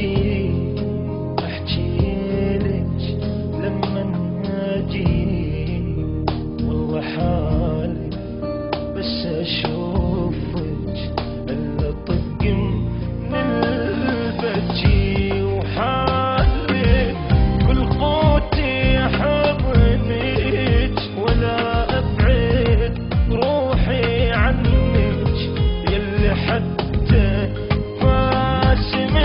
ابكي احكي لك لما اجي، والله حالي بس اشوفك الا طق من البكي، وحالي كل قوتي احضنك ولا ابعد روحي عنك، يلي حتى فاس منك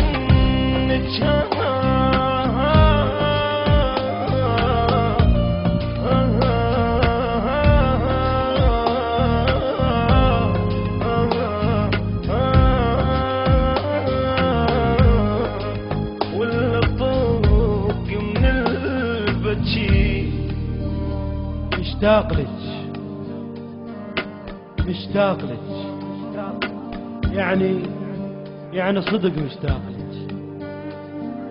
ولا طوق من البكي. مشتاق لك مشتاق لك، يعني صدق مشتاق لك،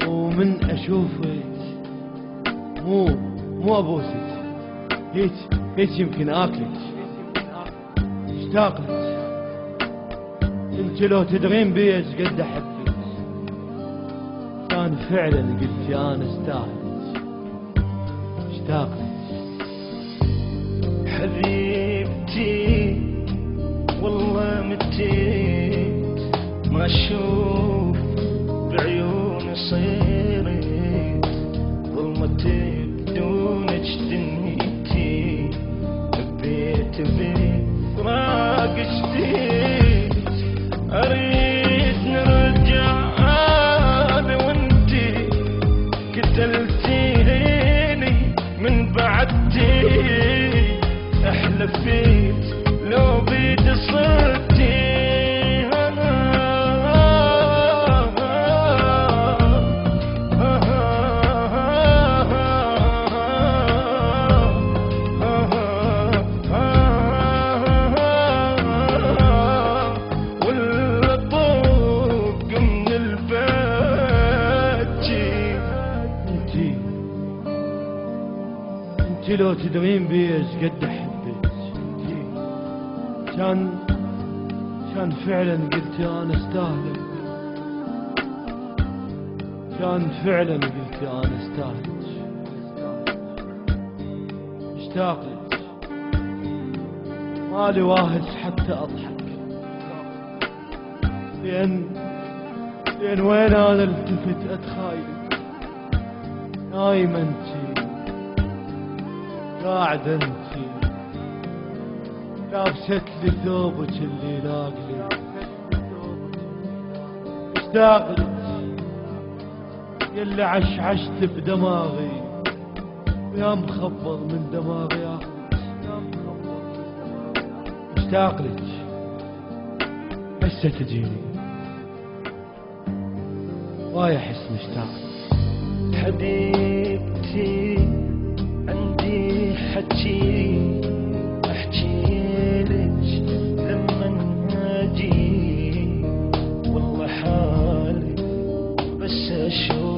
ومن اشوفك مو ابوسك، هيك يمكن اكلك. مشتاق لك، انت لو تدرين بي ايش قد احبك، كان فعلا قلتي انا استاهلك. مشتاق لك حبيبتي والله متيت ما اشوف بعيوني صيرت، ظلمتي بدونك دنيتي، حبيت بفراق جديد، اريد نرجع انا وانتي، قتلتيني من بعدتي، احلفيت لو بيد صرتي ولا طوق من البكي. انتي لو تدرين بي ايش قد احبك، كان فعلا قلتي انا استاهلك، كان فعلا قلتي انا استاهلك. مشتاق لك، مالي واهس حتى اضحك، لان وين انا التفت اتخايلك، نايمة انتي قاعدة انتي لابست لي ثوبك اللي ناقلي. مشتاق لك يلي عشعشت بدماغي، ويا مخبر من دماغي اخذك. مشتاق لك هسه تجيني، واي احس مشتاق. حبيبتي عندي حكي احكي لك لما اجي، والله حالي بس اشوف